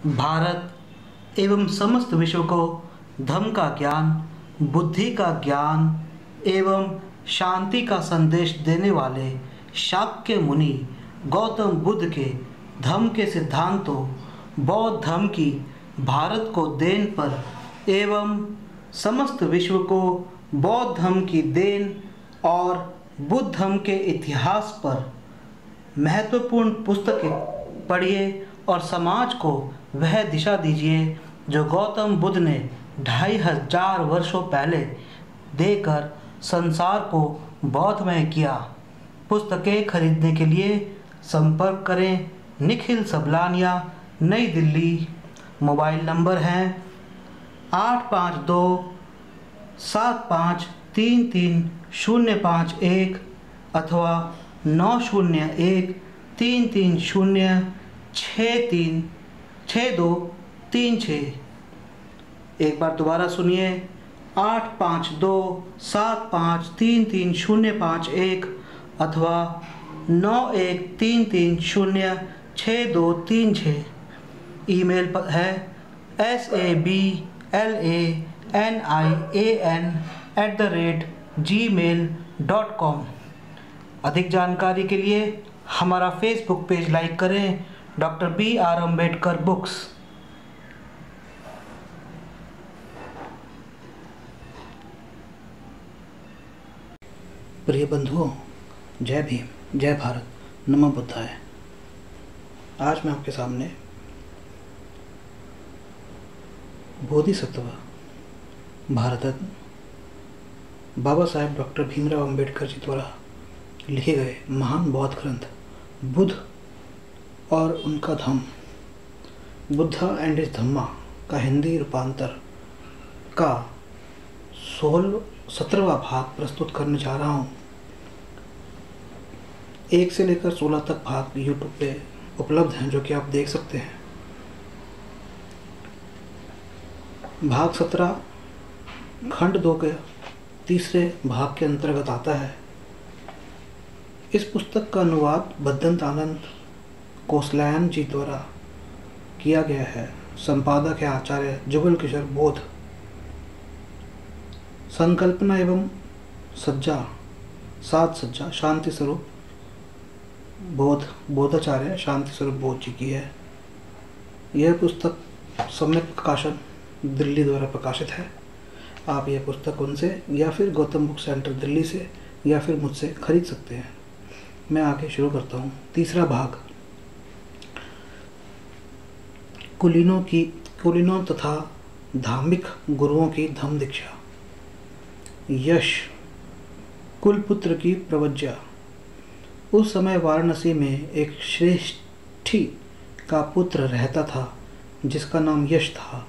भारत एवं समस्त विश्व को धम्म का ज्ञान, बुद्धि का ज्ञान एवं शांति का संदेश देने वाले शाक्य मुनि गौतम बुद्ध के धम्म के सिद्धांतों, बौद्ध धर्म की भारत को देन पर एवं समस्त विश्व को बौद्ध धर्म की देन और बुद्ध धर्म के इतिहास पर महत्वपूर्ण पुस्तकें पढ़िए और समाज को वह दिशा दीजिए जो गौतम बुद्ध ने 2500 वर्षों पहले देकर संसार को बौद्धमय किया। पुस्तकें खरीदने के लिए संपर्क करें निखिल सबलानिया, नई दिल्ली। मोबाइल नंबर हैं 852-7533-051 अथवा 901-330-6236। एक बार दोबारा सुनिए 852-7533-051 अथवा 9133-06236। ईमेल पर है sablanIan@gmail.com। अधिक जानकारी के लिए हमारा फेसबुक पेज लाइक करें, डॉक्टर B.R. अम्बेडकर बुक्स। प्रिय बंधुओं, जय भीम, जय भारत, नमो बुद्धाय। आज मैं आपके सामने बोधिसत्व भारत रत्न बाबा साहेब डॉक्टर भीमराव अम्बेडकर जी द्वारा लिखे गए महान बौद्ध ग्रंथ बुद्ध और उनका धम्म, बुद्धा एंड हिज धम्मा का हिंदी रूपांतर का 17वां भाग प्रस्तुत करने जा रहा हूँ। 1 से लेकर 16 तक भाग यूट्यूब पे उपलब्ध हैं, जो कि आप देख सकते हैं। भाग 17 खंड 2 के तीसरे भाग के अंतर्गत आता है। इस पुस्तक का अनुवाद बद्दंत आनंद कोसलायन जी द्वारा किया गया है। संपादक है आचार्य जुगल किशोर बोध। संकल्पना एवं साज सज्जा शांति स्वरूप बोधाचार्य शांति स्वरूप बोध जी की है। यह पुस्तक सम्यक प्रकाशन दिल्ली द्वारा प्रकाशित है। आप यह पुस्तक उनसे या फिर गौतम बुक सेंटर दिल्ली से या फिर मुझसे खरीद सकते हैं। मैं आगे शुरू करता हूँ। तीसरा भाग कुलीनों तथा धार्मिक गुरुओं की धम्म दीक्षा। यश कुलपुत्र की प्रवज्ञा। उस समय वाराणसी में एक श्रेष्ठी का पुत्र रहता था जिसका नाम यश था।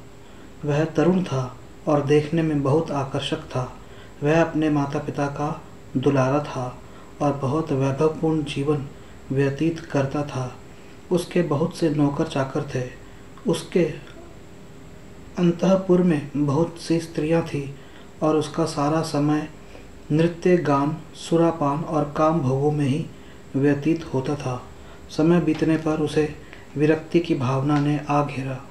वह तरुण था और देखने में बहुत आकर्षक था। वह अपने माता पिता का दुलारा था और बहुत वैभवपूर्ण जीवन व्यतीत करता था। उसके बहुत से नौकर चाकर थे। उसके अंतःपुर में बहुत सी स्त्रियां थीं और उसका सारा समय नृत्य, गान, सुरापान और काम भोगों में ही व्यतीत होता था। समय बीतने पर उसे विरक्ति की भावना ने आ घेरा।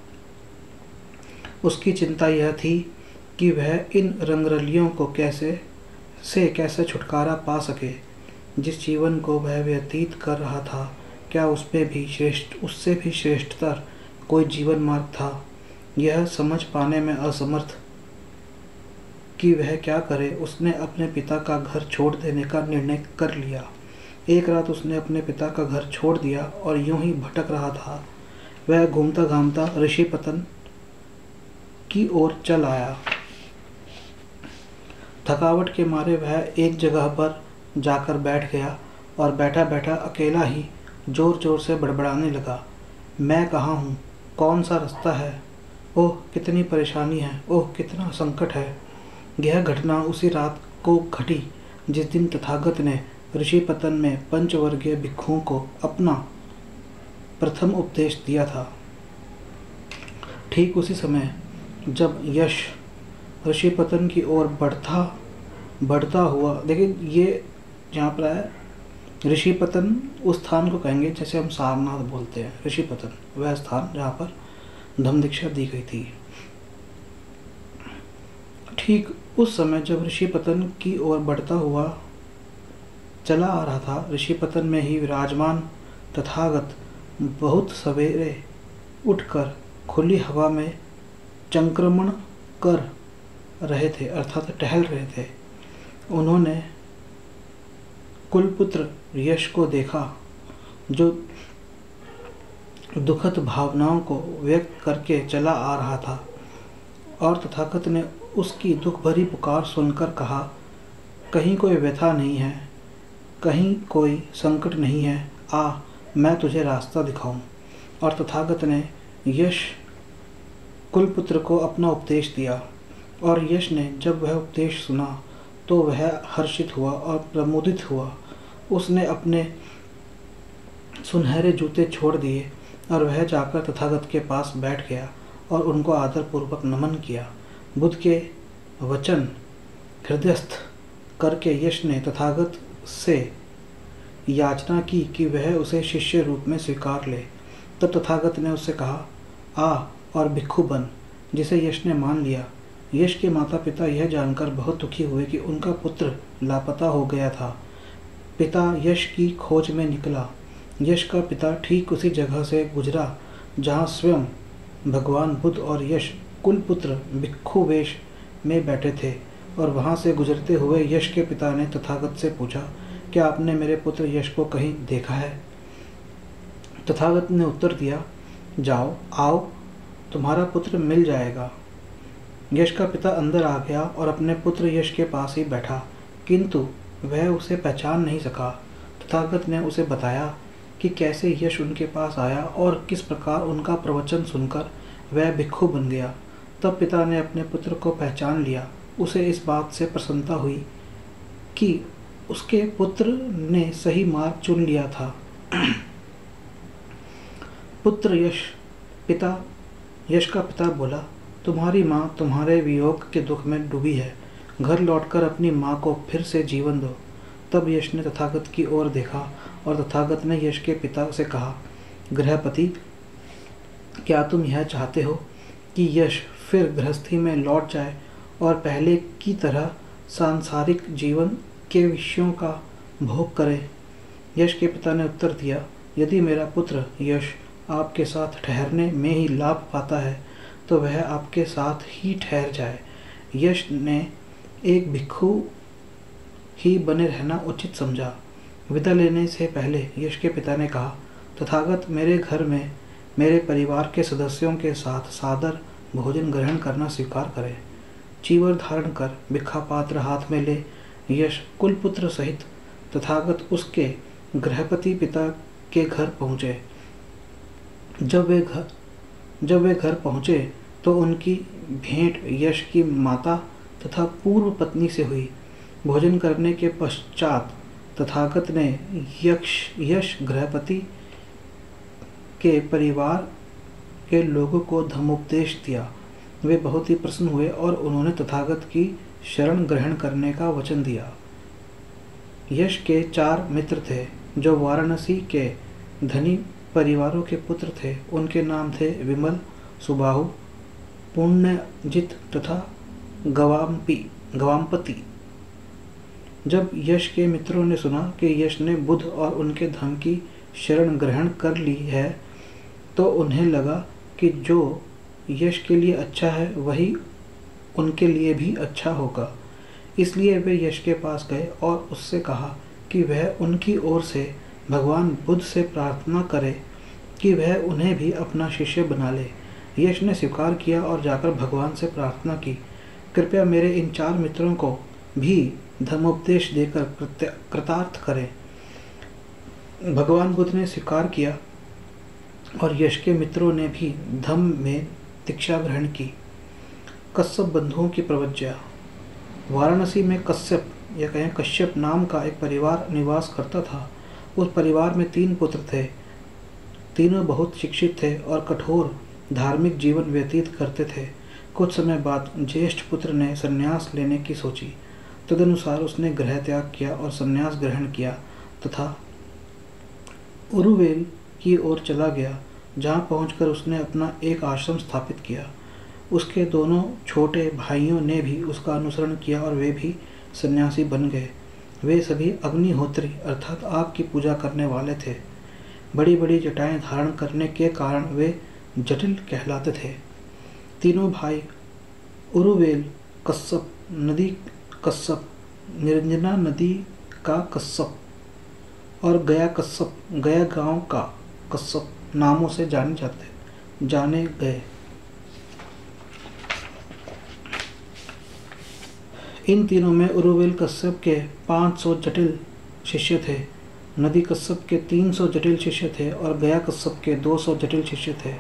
उसकी चिंता यह थी कि वह इन रंगरलियों को कैसे छुटकारा पा सके। जिस जीवन को वह व्यतीत कर रहा था, क्या उससे भी श्रेष्ठतर कोई जीवन मार्ग था? यह समझ पाने में असमर्थ कि वह क्या करे, उसने अपने पिता का घर छोड़ देने का निर्णय कर लिया। एक रात उसने अपने पिता का घर छोड़ दिया और यूं ही भटक रहा था। वह घूमता घामता ऋषिपतन की ओर चल आया। थकावट के मारे वह एक जगह पर जाकर बैठ गया और बैठा बैठा अकेला ही जोर जोर से बड़बड़ाने लगा। मैं कहाँ हूँ? कौन सा रास्ता है? ओह कितनी परेशानी है! ओह कितना संकट है! यह घटना उसी रात को घटी जिस दिन तथागत ने ऋषिपतन में पंचवर्गीय भिक्षुओं को अपना प्रथम उपदेश दिया था। ठीक उसी समय जब यश ऋषिपतन की ओर बढ़ता हुआ, देखिए ये जहाँ पर है ऋषिपतन, उस स्थान को कहेंगे जैसे हम सारनाथ बोलते हैं। ऋषिपतन वह स्थान जहाँ पर धम्म दीक्षा दी गई थी। ठीक उस समय जब ऋषि पतन की ओर बढ़ता हुआ चला आ रहा था, ऋषि पतन में ही विराजमान तथागत बहुत सवेरे उठकर खुली हवा में चंक्रमण कर रहे थे, अर्थात टहल रहे थे। उन्होंने कुलपुत्र यश को देखा, जो दुखद भावनाओं को व्यक्त करके चला आ रहा था, और तथागत ने उसकी दुख भरी पुकार सुनकर कहा, कहीं कोई व्यथा नहीं है, कहीं कोई संकट नहीं है, आ मैं तुझे रास्ता दिखाऊं। और तथागत ने यश कुलपुत्र को अपना उपदेश दिया, और यश ने जब वह उपदेश सुना तो वह हर्षित हुआ और प्रमोदित हुआ। उसने अपने सुनहरे जूते छोड़ दिए और वह जाकर तथागत के पास बैठ गया और उनको आदरपूर्वक नमन किया। बुद्ध के वचन हृदयस्थ करके यश ने तथागत से याचना की कि वह उसे शिष्य रूप में स्वीकार ले। तब तथागत ने उससे कहा, आ और भिक्षु बन, जिसे यश ने मान लिया। यश के माता पिता यह जानकर बहुत दुखी हुए कि उनका पुत्र लापता हो गया था। पिता यश की खोज में निकला। यश का पिता ठीक उसी जगह से गुजरा जहाँ स्वयं भगवान बुद्ध और यश कुलपुत्र भिक्षु वेश में बैठे थे, और वहाँ से गुजरते हुए यश के पिता ने तथागत से पूछा, क्या आपने मेरे पुत्र यश को कहीं देखा है? तथागत ने उत्तर दिया, जाओ आओ, तुम्हारा पुत्र मिल जाएगा। यश का पिता अंदर आ गया और अपने पुत्र यश के पास ही बैठा, किंतु वह उसे पहचान नहीं सका। तथागत ने उसे बताया कि कैसे यश उनके पास आया और किस प्रकार उनका प्रवचन सुनकर वह भिक्षु बन गया। तब पिता ने अपने पुत्र को पहचान लिया। उसे इस बात से प्रसन्नता हुई कि उसके पुत्र ने सही मार्ग चुन लिया था। पुत्र यश का पिता बोला, तुम्हारी माँ तुम्हारे वियोग के दुख में डूबी है, घर लौटकर अपनी माँ को फिर से जीवन दो। तब यश ने तथागत की ओर देखा और तथागत ने यश के पिता से कहा, गृहपति, क्या तुम यह चाहते हो कि यश फिर गृहस्थी में लौट जाए और पहले की तरह सांसारिक जीवन के विषयों का भोग करे? यश के पिता ने उत्तर दिया, यदि मेरा पुत्र यश आपके साथ ठहरने में ही लाभ पाता है तो वह आपके साथ ही ठहर जाए। यश ने एक भिक्षु ही बने रहना उचित समझा। विदा लेने से पहले यश के पिता ने कहा, तथागत मेरे घर में मेरे परिवार के सदस्यों के साथ सादर भोजन ग्रहण करना स्वीकार करें। चीवर धारण कर भिक्षा पात्र हाथ में ले यश कुलपुत्र सहित तथागत उसके गृहपति पिता के घर पहुँचे। जब वे घर पहुँचे तो उनकी भेंट यश की माता तथा पूर्व पत्नी से हुई। भोजन करने के पश्चात तथागत ने यश गृहपति के परिवार के लोगों को धम्मोपदेश दिया। वे बहुत ही प्रसन्न हुए और उन्होंने तथागत की शरण ग्रहण करने का वचन दिया। यश के 4 मित्र थे जो वाराणसी के धनी परिवारों के पुत्र थे। उनके नाम थे विमल, सुबाहु, पुण्यजित तथा गवामपति। जब यश के मित्रों ने सुना कि यश ने बुद्ध और उनके धर्म की शरण ग्रहण कर ली है तो उन्हें लगा कि जो यश के लिए अच्छा है वही उनके लिए भी अच्छा होगा। इसलिए वे यश के पास गए और उससे कहा कि वह उनकी ओर से भगवान बुद्ध से प्रार्थना करे कि वह उन्हें भी अपना शिष्य बना ले। यश ने स्वीकार किया और जाकर भगवान से प्रार्थना की, कृपया मेरे इन 4 मित्रों को भी धर्मोपदेश देकर कृतार्थ करें। भगवान बुद्ध ने स्वीकार किया और यश के मित्रों ने भी धम्म में दीक्षा ग्रहण की। कश्यप बंधुओं की प्रवज्ञा। वाराणसी में कश्यप नाम का एक परिवार निवास करता था। उस परिवार में 3 पुत्र थे। तीनों बहुत शिक्षित थे और कठोर धार्मिक जीवन व्यतीत करते थे। कुछ समय बाद ज्येष्ठ पुत्र ने संन्यास लेने की सोची। तदनुसार उसने गृह त्याग किया और संन्यास ग्रहण किया तथा उरुवेल की ओर चला गया। जहाँ पहुंचकर उसने अपना एक आश्रम स्थापित किया। उसके दोनों छोटे भाइयों ने भी उसका अनुसरण किया और वे भी सन्यासी बन गए। वे सभी अग्निहोत्री अर्थात आग की पूजा करने वाले थे। बड़ी बड़ी जटाएं धारण करने के कारण वे जटिल कहलाते थे। तीनों भाई उरुवेल कश्यप, नदी कश्यप, निरंजना नदी का कश्यप और गया कश्यप, गया गांव का कश्यप नामों से जाने गए। इन तीनों में उरुवेल कश्यप के 500 जटिल शिष्य थे, नदी कश्यप के 300 जटिल शिष्य थे और गया कश्यप के 200 जटिल शिष्य थे।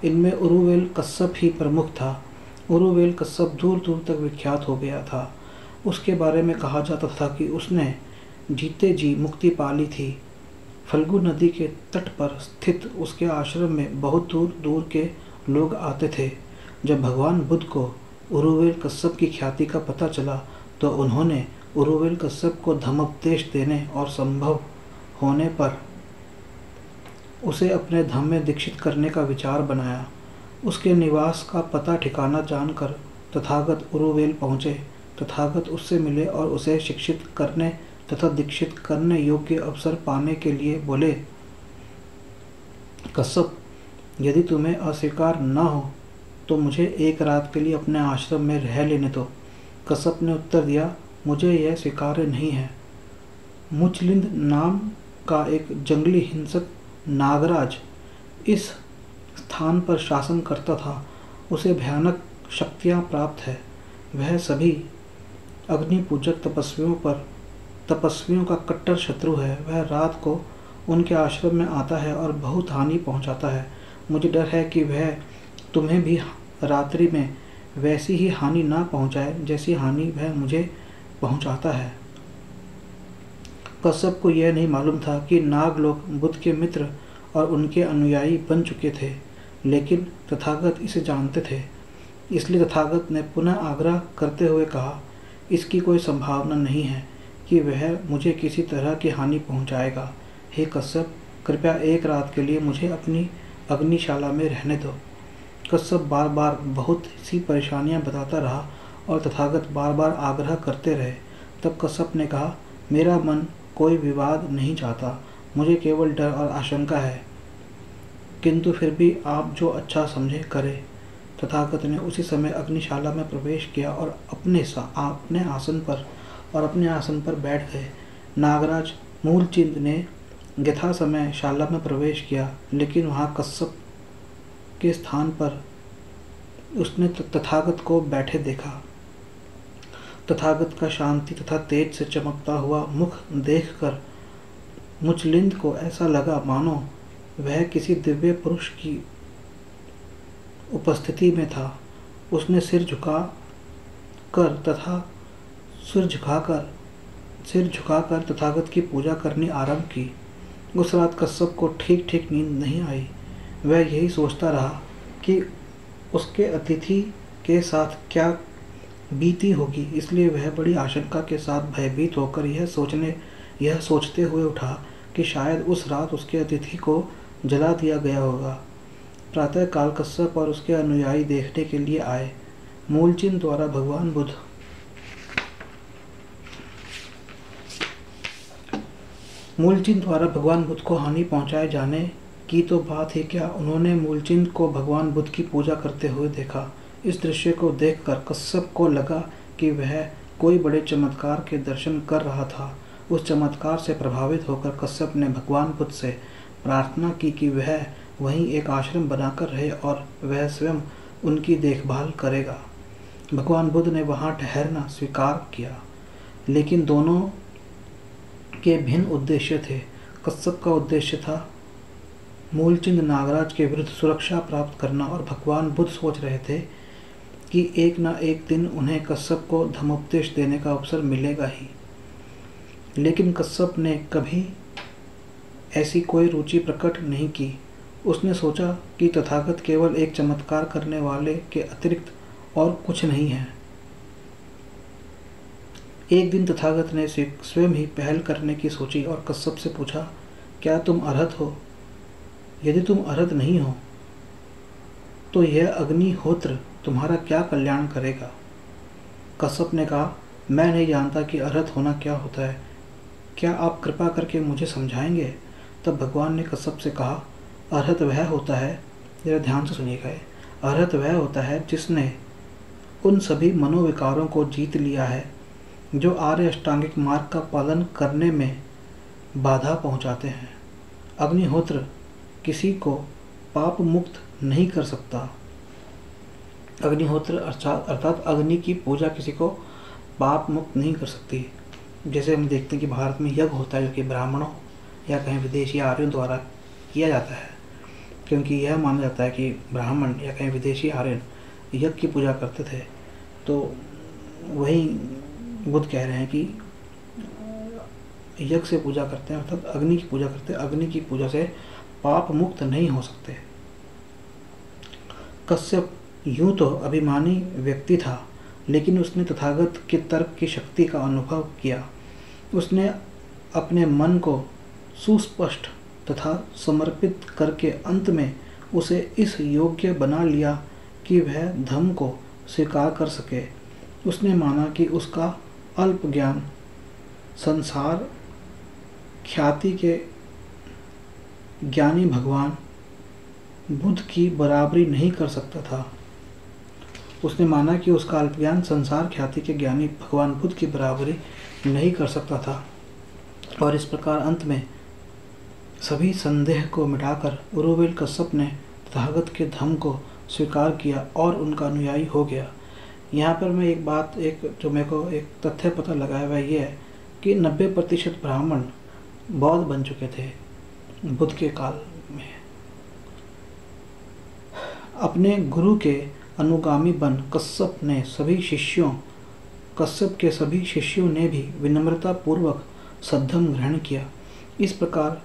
इनमें उरुवेल कश्यप ही प्रमुख था। उरुवेल कश्यप दूर दूर तक विख्यात हो गया था। उसके बारे में कहा जाता था कि उसने जीते जी मुक्ति पा ली थी। फल्गु नदी के तट पर स्थित उसके आश्रम में बहुत दूर दूर के लोग आते थे। जब भगवान बुद्ध को उरुवेल कश्यप की ख्याति का पता चला तो उन्होंने उरुवेल कश्यप को धम्मोपदेश देने और संभव होने पर उसे अपने धम्म में दीक्षित करने का विचार बनाया। उसके निवास का पता ठिकाना जानकर तथागत उरुवेल पहुँचे। तथागत उससे मिले और उसे शिक्षित करने तथा दीक्षित करने योग्य अवसर पाने के लिए बोले, कश्यप, यदि तुम्हें अस्वीकार न हो तो मुझे एक रात के लिए अपने आश्रम में रह लेने दो। कश्यप ने उत्तर दिया, मुझे यह स्वीकार्य नहीं है। मुचलिंद नाम का एक जंगली हिंसक नागराज इस स्थान पर शासन करता था। उसे भयानक शक्तियाँ प्राप्त है। वह सभी अग्नि पूजक तपस्वियों का कट्टर शत्रु है। वह रात को उनके आश्रम में आता है और बहुत हानि पहुंचाता है। मुझे डर है कि वह तुम्हें भी रात्रि में वैसी ही हानि ना पहुंचाए जैसी हानि वह मुझे पहुंचाता है। कश्यप को यह नहीं मालूम था कि नाग लोग बुद्ध के मित्र और उनके अनुयायी बन चुके थे, लेकिन तथागत इसे जानते थे। इसलिए तथागत ने पुनः आग्रह करते हुए कहा, इसकी कोई संभावना नहीं है कि वह मुझे किसी तरह की हानि पहुंचाएगा। हे कश्यप, कृपया एक रात के लिए मुझे अपनी अग्निशाला में रहने दो। कश्यप बार बार बहुत सी परेशानियां बताता रहा और तथागत बार बार आग्रह करते रहे। तब कश्यप ने कहा, मेरा मन कोई विवाद नहीं चाहता, मुझे केवल डर और आशंका है, किंतु फिर भी आप जो अच्छा समझे करें। तथागत ने उसी समय अग्निशाला में प्रवेश किया और अपने आसन पर बैठ गए। नागराज मूलचंद ने यथा समय शाला में प्रवेश किया, लेकिन वहाँ कश्यप के स्थान पर उसने तथागत को बैठे देखा। तथागत का शांति तथा तेज से चमकता हुआ मुख देखकर मुचलिंद को ऐसा लगा मानो वह किसी दिव्य पुरुष की उपस्थिति में था। उसने सिर झुकाकर तथागत की पूजा करनी आरंभ की। उस रात कश्यप को ठीक ठीक नींद नहीं आई। वह यही सोचता रहा कि उसके अतिथि के साथ क्या बीती होगी। इसलिए वह बड़ी आशंका के साथ भयभीत होकर यह सोचते हुए उठा कि शायद उस रात उसके अतिथि को जला दिया गया होगा। प्रातः काल कश्यप और उसके अनुयायी देखने के लिए आए। मूलचंद द्वारा भगवान बुद्ध को हानि पहुंचाए जाने की तो बात ही क्या, उन्होंने मूलचंद को भगवान बुद्ध की पूजा करते हुए देखा। इस दृश्य को देखकर कश्यप को लगा कि वह कोई बड़े चमत्कार के दर्शन कर रहा था। उस चमत्कार से प्रभावित होकर कश्यप ने भगवान बुद्ध से प्रार्थना की कि वह वहीं एक आश्रम बनाकर रहे और वह स्वयं उनकी देखभाल करेगा। भगवान बुद्ध ने वहाँ ठहरना स्वीकार किया, लेकिन दोनों के भिन्न उद्देश्य थे। कश्यप का उद्देश्य था मूलचंद नागराज के विरुद्ध सुरक्षा प्राप्त करना और भगवान बुद्ध सोच रहे थे कि एक न एक दिन उन्हें कश्यप को धम्मोपदेश देने का अवसर मिलेगा ही। लेकिन कश्यप ने कभी ऐसी कोई रुचि प्रकट नहीं की। उसने सोचा कि तथागत केवल एक चमत्कार करने वाले के अतिरिक्त और कुछ नहीं है। एक दिन तथागत ने स्वयं ही पहल करने की सोची और कश्यप से पूछा, क्या तुम अर्हत हो यदि तुम अर्हत नहीं हो तो यह अग्निहोत्र तुम्हारा क्या कल्याण करेगा? कश्यप ने कहा, मैं नहीं जानता कि अर्हत होना क्या होता है, क्या आप कृपा करके मुझे समझाएंगे? तब भगवान ने कश्यप से कहा, अर्हत वह होता है, जरा ध्यान से सुनिएगा, अर्हत वह होता है जिसने उन सभी मनोविकारों को जीत लिया है जो आर्य अष्टांगिक मार्ग का पालन करने में बाधा पहुंचाते हैं। अग्निहोत्र किसी को पाप मुक्त नहीं कर सकता। अग्निहोत्र अर्थात अग्नि की पूजा किसी को पाप मुक्त नहीं कर सकती। जैसे हम देखते हैं कि भारत में यज्ञ होता है जो कि ब्राह्मणों या कहीं विदेशी आर्यों द्वारा किया जाता है, क्योंकि यह माना जाता है कि ब्राह्मण या कहीं विदेशी आर्यन यज्ञ की पूजा करते थे। तो वही बुद्ध कह रहे हैं कि यज्ञ से पूजा करते हैं, अर्थात अग्नि की पूजा करते हैं, अग्नि की पूजा से पाप मुक्त नहीं हो सकते। कश्यप यूं तो अभिमानी व्यक्ति था, लेकिन उसने तथागत के तर्क की शक्ति का अनुभव किया। उसने अपने मन को सुस्पष्ट तथा समर्पित करके अंत में उसे इस योग्य बना लिया कि वह धम्म को स्वीकार कर सके। उसने माना कि उसका अल्प ज्ञान संसार ख्याति के ज्ञानी भगवान बुद्ध की बराबरी नहीं कर सकता था। उसने माना कि उसका अल्प ज्ञान संसार ख्याति के ज्ञानी भगवान बुद्ध की बराबरी नहीं कर सकता था, और इस प्रकार अंत में सभी संदेह को मिटाकर उरुवेल कश्यप ने तथागत के धम्म को स्वीकार किया और उनका अनुयायी हो गया। यहाँ पर मैं एक जो मेरे को एक तथ्य पता लगा है वह यह है कि 90% ब्राह्मण बौद्ध बन चुके थे बुद्ध के काल में। अपने गुरु के अनुगामी बन कश्यप के सभी शिष्यों ने भी विनम्रता पूर्वक सद्धम ग्रहण किया। इस प्रकार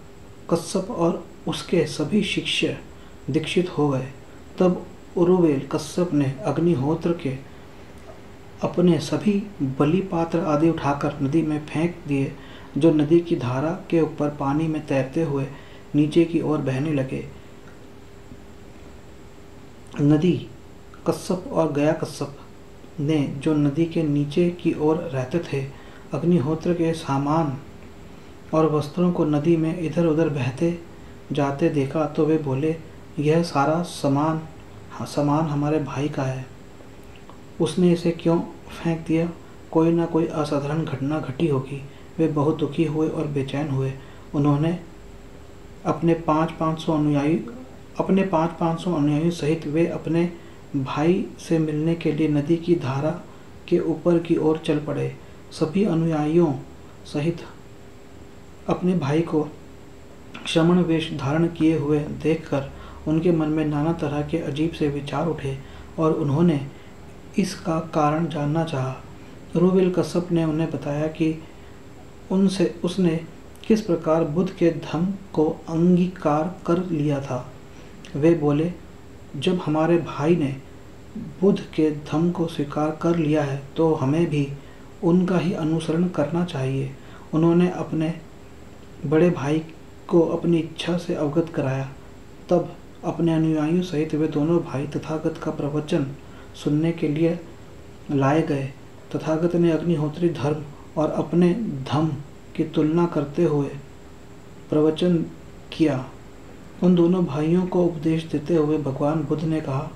कश्यप और उसके सभी शिष्य दीक्षित हो गए। तब उरुवेल कश्यप ने अग्निहोत्र के अपने सभी बलि पात्र आदि उठाकर नदी में फेंक दिए, जो नदी की धारा के ऊपर पानी में तैरते हुए नीचे की ओर बहने लगे। नदी कश्यप और गया कश्यप ने, जो नदी के नीचे की ओर रहते थे, अग्निहोत्र के सामान और वस्त्रों को नदी में इधर उधर बहते जाते देखा तो वे बोले, यह सारा सामान हमारे भाई का है, उसने इसे क्यों फेंक दिया? कोई ना कोई असाधारण घटना घटी होगी। वे बहुत दुखी हुए और बेचैन हुए। उन्होंने अपने 500 अनुयायियों सहित वे अपने भाई से मिलने के लिए नदी की धारा के ऊपर की ओर चल पड़े। सभी अनुयायियों सहित अपने भाई को श्रमण वेश धारण किए हुए देखकर उनके मन में नाना तरह के अजीब से विचार उठे और उन्होंने इसका कारण जानना चाहा। उरुवेल कश्यप ने उन्हें बताया कि उसने किस प्रकार बुद्ध के धम्म को अंगीकार कर लिया था। वे बोले, जब हमारे भाई ने बुद्ध के धम्म को स्वीकार कर लिया है तो हमें भी उनका ही अनुसरण करना चाहिए। उन्होंने अपने बड़े भाई को अपनी इच्छा से अवगत कराया। तब अपने अनुयायियों सहित वे दोनों भाई तथागत का प्रवचन सुनने के लिए लाए गए। तथागत ने अग्निहोत्री धर्म और अपने धम्म की तुलना करते हुए प्रवचन किया। उन दोनों भाइयों को उपदेश देते हुए भगवान बुद्ध ने कहा,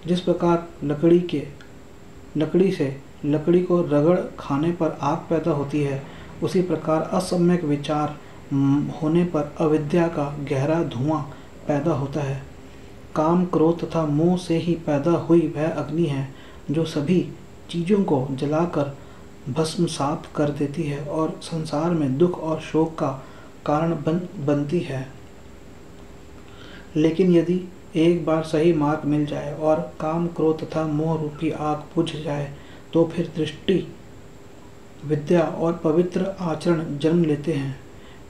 जिस प्रकार लकड़ी से लकड़ी को रगड़ खाने पर आग पैदा होती है, उसी प्रकार असम्यक विचार होने पर अविद्या का गहरा धुआं पैदा होता है। काम, क्रोध तथा मोह से ही पैदा हुई वह अग्नि है जो सभी चीज़ों को जलाकर भस्मसात कर देती है और संसार में दुख और शोक का कारण बनती है। लेकिन यदि एक बार सही मार्ग मिल जाए और काम, क्रोध तथा मोह रूपी आग बुझ जाए तो फिर दृष्टि, विद्या और पवित्र आचरण जन्म लेते हैं।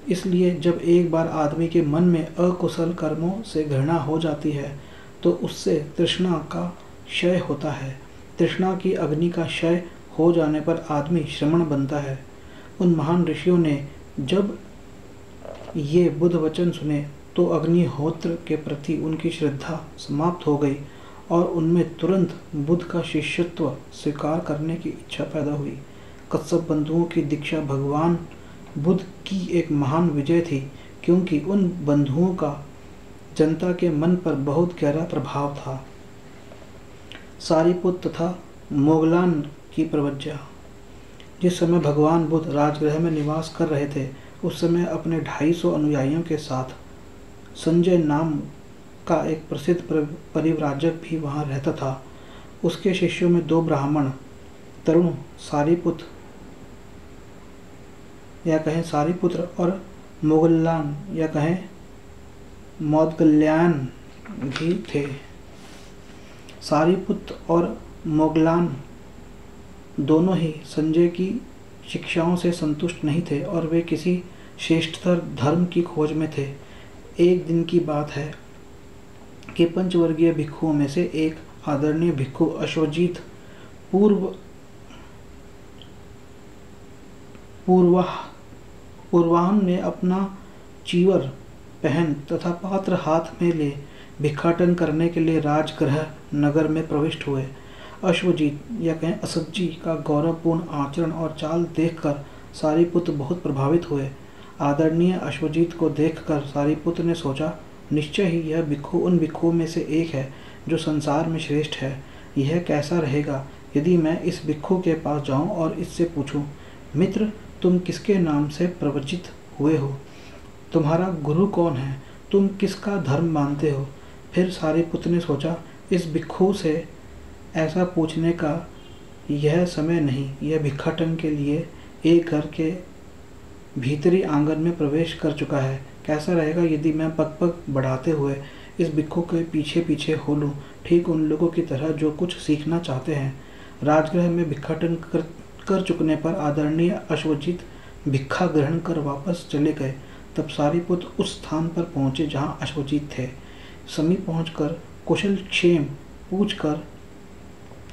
इसलिए जब एक बार आदमी के मन में अकुशल कर्मों से घृणा हो जाती है तो उससे तृष्णा का क्षय होता है। तृष्णा की अग्नि का क्षय हो जाने पर आदमी श्रमण बनता है। उन महान ऋषियों ने जब ये बुद्ध वचन सुने तो अग्निहोत्र के प्रति उनकी श्रद्धा समाप्त हो गई और उनमें तुरंत बुद्ध का शिष्यत्व स्वीकार करने की इच्छा पैदा हुई। कच्छप बंधुओं की दीक्षा भगवान बुद्ध की एक महान विजय थी, क्योंकि उन बंधुओं का जनता के मन पर बहुत गहरा प्रभाव था। सारीपुत तथा मोगलान की प्रवज्ञा। जिस समय भगवान बुद्ध राजगृह में निवास कर रहे थे, उस समय अपने 250 अनुयायियों के साथ संजय नाम का एक प्रसिद्ध परिव्राजक भी वहां रहता था। उसके शिष्यों में 2 ब्राह्मण तरुण सारीपुत या कहें सारीपुत्र और मोगलान या कहें मौदगल्यान भी थे। सारीपुत और मोगलान दोनों ही संजय की शिक्षाओं से संतुष्ट नहीं थे और वे किसी श्रेष्ठतर धर्म की खोज में थे। एक दिन की बात है कि पंचवर्गीय भिक्षुओं में से एक आदरणीय भिक्षु अश्वजीत पूर्वाहन ने अपना चीवर पहन तथा पात्र हाथ में ले भिक्षाटन करने के लिए राजगृह नगर में प्रविष्ट हुए। अश्वजीत या कहें असज्जी का गौरवपूर्ण आचरण और चाल देखकर सारीपुत्र बहुत प्रभावित हुए। आदरणीय अश्वजीत को देखकर सारीपुत्र ने सोचा, निश्चय ही यह भिक्षु उन भिक्षुओं में से एक है जो संसार में श्रेष्ठ है। यह कैसा रहेगा यदि मैं इस भिक्षु के पास जाऊं और इससे पूछूं, मित्र, तुम किसके नाम से प्रवचित हुए हो? तुम्हारा गुरु कौन है? तुम किसका धर्म मानते हो? फिर सारीपुत्र ने सोचा, इस भिक्षु से ऐसा पूछने का यह समय नहीं। यह भिक्षाटन के लिए एक घर के भीतरी आंगन में प्रवेश कर चुका है। कैसा रहेगा यदि मैं पग पग बढ़ाते हुए इस भिक्षु के पीछे पीछे हो लूँ, ठीक उन लोगों की तरह जो कुछ सीखना चाहते हैं। राजगृह में भिक्षाटन कर चुकने पर आदरणीय अश्वजीत भिक्षा ग्रहण कर वापस चले गए। तब सारीपुत्र उस स्थान पर पहुँचे जहाँ अश्वजीत थे। समीप पहुँचकर कुशल क्षेम पूछकर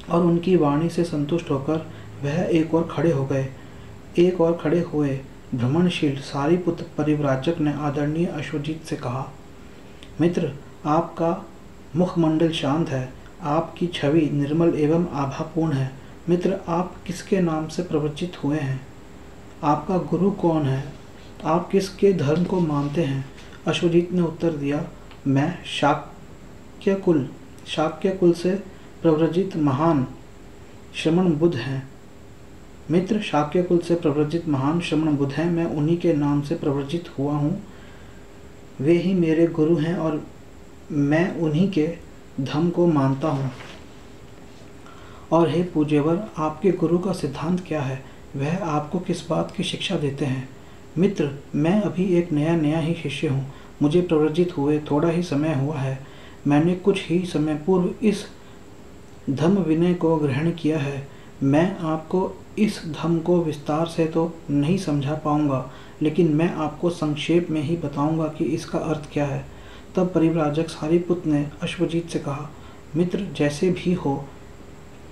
और उनकी वाणी से संतुष्ट होकर वह एक और खड़े हुए भ्रमणशील सारीपुत्र परिव्राजक ने आदरणीय अश्वजीत से कहा, मित्र, आपका मुखमंडल शांत है, आपकी छवि निर्मल एवं आभापूर्ण है। मित्र, आप किसके नाम से प्रवचित हुए हैं? आपका गुरु कौन है? आप किसके धर्म को मानते हैं? अश्वजीत ने उत्तर दिया, मैं शाक्य कुल से प्रव्रजित महान श्रमण बुद्ध हैं। मित्र, शाक्य कुल से प्रव्रजित महान श्रमण बुद्ध हैं। मैं उन्हीं के नाम से प्रव्रजित हुआ हूँ। वे ही मेरे गुरु हैं और मैं उन्हीं के धर्म को मानता हूँ। और हे पूज्यवर, आपके गुरु का सिद्धांत क्या है? वह आपको किस बात की शिक्षा देते हैं? मित्र, मैं अभी एक नया ही शिष्य हूँ। मुझे प्रव्रजित हुए थोड़ा ही समय हुआ है। मैंने कुछ ही समय पूर्व इस धम्म विनय को ग्रहण किया है। मैं आपको इस धम्म को विस्तार से तो नहीं समझा पाऊंगा, लेकिन मैं आपको संक्षेप में ही बताऊंगा कि इसका अर्थ क्या है। तब परिव्राजक सारीपुत्र ने अश्वजीत से कहा, मित्र, जैसे भी हो,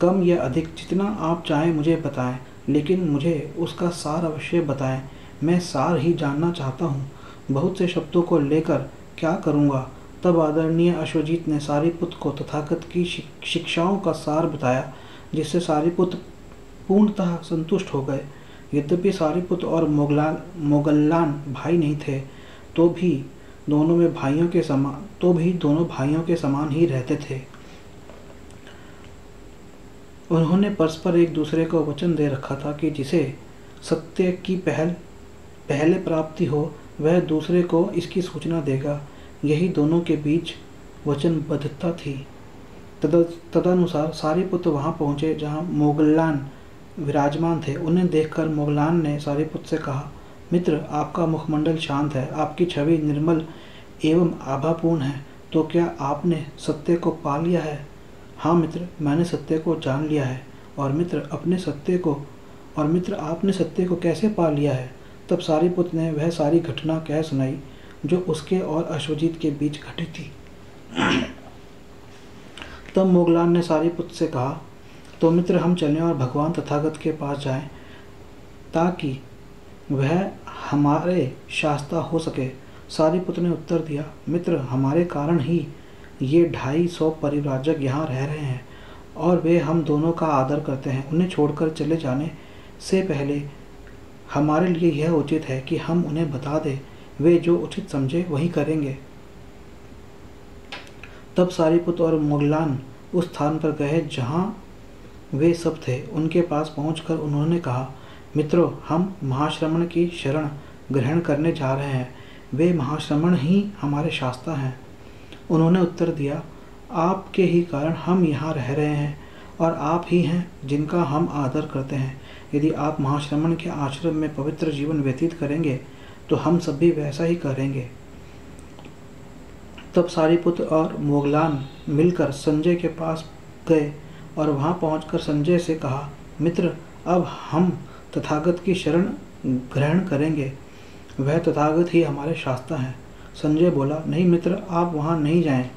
कम या अधिक जितना आप चाहें मुझे बताएं, लेकिन मुझे उसका सार अवश्य बताएं। मैं सार ही जानना चाहता हूँ। बहुत से शब्दों को लेकर क्या करूँगा? तब आदरणीय अश्वजीत ने सारीपुत्र को तथागत की शिक्षाओं का सार बताया, जिससे सारीपुत्र पूर्णतः संतुष्ट हो गए। यद्यपि सारीपुत्र और मोगल्लान भाई नहीं थे, तो भी दोनों भाइयों के समान ही रहते थे। उन्होंने परस्पर एक दूसरे को वचन दे रखा था कि जिसे सत्य की पहले प्राप्ति हो, वह दूसरे को इसकी सूचना देगा। यही दोनों के बीच वचनबद्धता थी। तदनुसार सारीपुत्र वहां पहुंचे जहां मोगल्लान विराजमान थे। उन्हें देखकर मोगलान ने सारीपुत्र से कहा, मित्र, आपका मुखमंडल शांत है, आपकी छवि निर्मल एवं आभापूर्ण है। तो क्या आपने सत्य को पा लिया है? हाँ मित्र, मैंने सत्य को जान लिया है। और मित्र, आपने सत्य को कैसे पा लिया है? तब सारीपुत्र ने वह सारी घटना कह सुनाई जो उसके और अश्वजीत के बीच घटी थी। तब मोगलान ने सारीपुत्र से कहा, तो मित्र, हम चलें और भगवान तथागत के पास जाएं, ताकि वह हमारे शास्ता हो सके। सारीपुत्र ने उत्तर दिया, मित्र, हमारे कारण ही ये 250 परिव्राजक यहाँ रह रहे हैं और वे हम दोनों का आदर करते हैं। उन्हें छोड़कर चले जाने से पहले हमारे लिए यह उचित है कि हम उन्हें बता दें, वे जो उचित समझे वही करेंगे। तब सारीपुत्र और मोगलान उस स्थान पर गए जहाँ वे सब थे। उनके पास पहुंचकर उन्होंने कहा, मित्रों, हम महाश्रमण की शरण ग्रहण करने जा रहे हैं। वे महाश्रमण ही हमारे शास्ता हैं। उन्होंने उत्तर दिया, आपके ही कारण हम यहाँ रह रहे हैं और आप ही हैं जिनका हम आदर करते हैं। यदि आप महाश्रमण के आश्रम में पवित्र जीवन व्यतीत करेंगे तो हम सब भी वैसा ही करेंगे। तब सारीपुत्र और मोगलान मिलकर संजय के पास गए और वहां पहुंचकर संजय से कहा, मित्र, अब हम तथागत की शरण ग्रहण करेंगे। वह तथागत ही हमारे शास्ता हैं। संजय बोला, नहीं मित्र, आप वहां नहीं जाएं।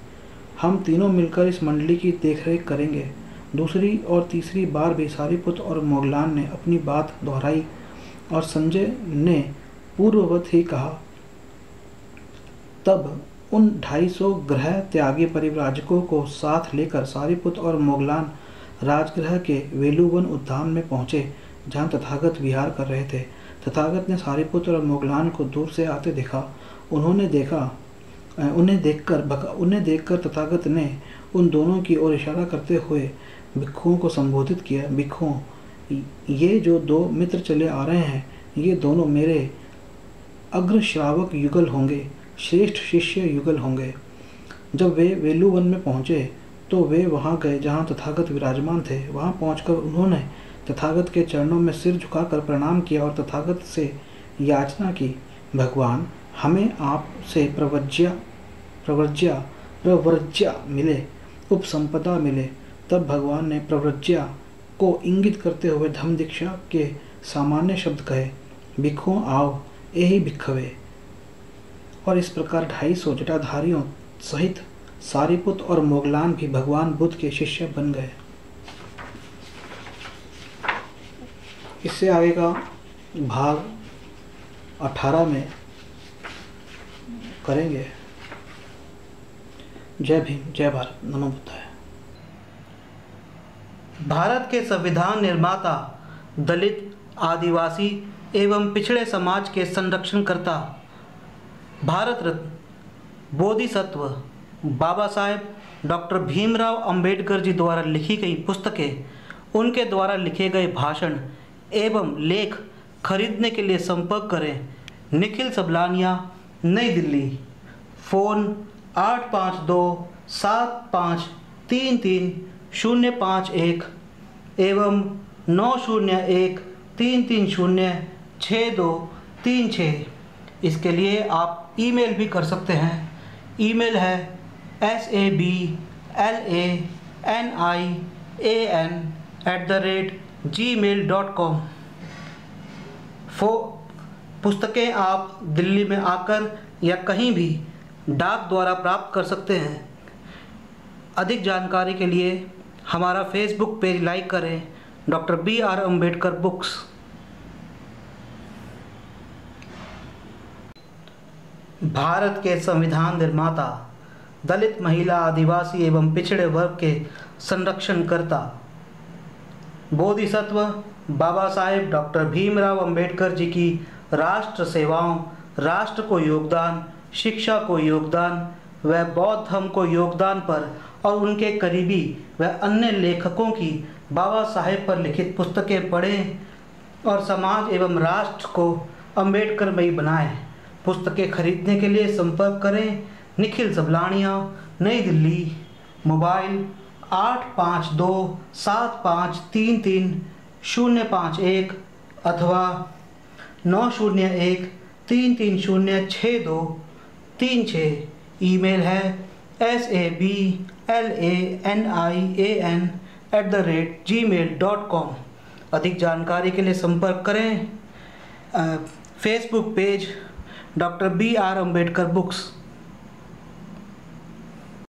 हम तीनों मिलकर इस मंडली की देखरेख करेंगे। दूसरी और तीसरी बार भी सारीपुत्र और मोगलान ने अपनी बात दोहराई और संजय ने पूर्ववत ही कहा। तब उन 250 ग्रह त्यागी परिव्राजकों को साथ लेकर सारीपुत्र और मोगलान राजगृह के वेलुवन उद्यान में पहुंचे, जहां तथागत विहार कर रहे थे। तथागत ने सारीपुत्र और मोगलान को दूर से आते देखा। उन्हें देखकर तथागत ने उन दोनों की ओर इशारा करते हुए भिक्षुओं को संबोधित किया, भिक्षुओं, ये जो दो मित्र चले आ रहे हैं, ये दोनों मेरे अग्र श्रावक युगल होंगे, श्रेष्ठ शिष्य युगल होंगे। जब वे वेलुवन में पहुंचे तो वे वहां गए जहां तथागत विराजमान थे। वहां पहुंचकर उन्होंने तथागत के चरणों में सिर झुकाकर प्रणाम किया और तथागत से याचना की, भगवान, हमें आपसे प्रव्रज्या मिले, उपसंपदा मिले। तब भगवान ने प्रव्रज्या को इंगित करते हुए धम्म दीक्षा के सामान्य शब्द कहे, भिक्षुओं आओ, एहि भिक्षवे। और इस प्रकार 250 जटाधारियों सहित सारीपुत्र और मोगलान भी भगवान बुद्ध के शिष्य बन गए। इससे आगे का भाग 18 में करेंगे। जय भीम, जय भारत, नमो बुद्धाय। भारत के संविधान निर्माता, दलित, आदिवासी एवं पिछड़े समाज के संरक्षणकर्ता, भारत रत्न बोधिसत्व बाबा साहेब डॉक्टर भीमराव अंबेडकर जी द्वारा लिखी गई पुस्तकें, उनके द्वारा लिखे गए भाषण एवं लेख खरीदने के लिए संपर्क करें निखिल सबलानिया, नई दिल्ली। फ़ोन 852-7533-051 एवं 901-330-6236। इसके लिए आप ईमेल भी कर सकते हैं। ईमेल है sablanan@gmail.com। पुस्तकें आप दिल्ली में आकर या कहीं भी डाक द्वारा प्राप्त कर सकते हैं। अधिक जानकारी के लिए हमारा फेसबुक पेज लाइक करें, doctor BR Ambedkar books. Bharat के संविधान निर्माता, दलित, महिला, आदिवासी एवं पिछड़े वर्ग के संरक्षणकर्ता, बोधिसत्व बाबा साहेब डॉक्टर भीमराव अंबेडकर जी की राष्ट्र सेवाओं, राष्ट्र को योगदान, शिक्षा को योगदान व बौद्ध धर्म को योगदान पर और उनके करीबी व अन्य लेखकों की बाबा साहेब पर लिखित पुस्तकें पढ़ें और समाज एवं राष्ट्र को अम्बेडकरमयी बनाएं। पुस्तकें खरीदने के लिए संपर्क करें निखिल सबलानिया, नई दिल्ली। मोबाइल 852-7533-051 अथवा 901-330-6236। ईमेल है sablanan@gmail.com। अधिक जानकारी के लिए संपर्क करें Facebook page doctor BR Ambedkar books.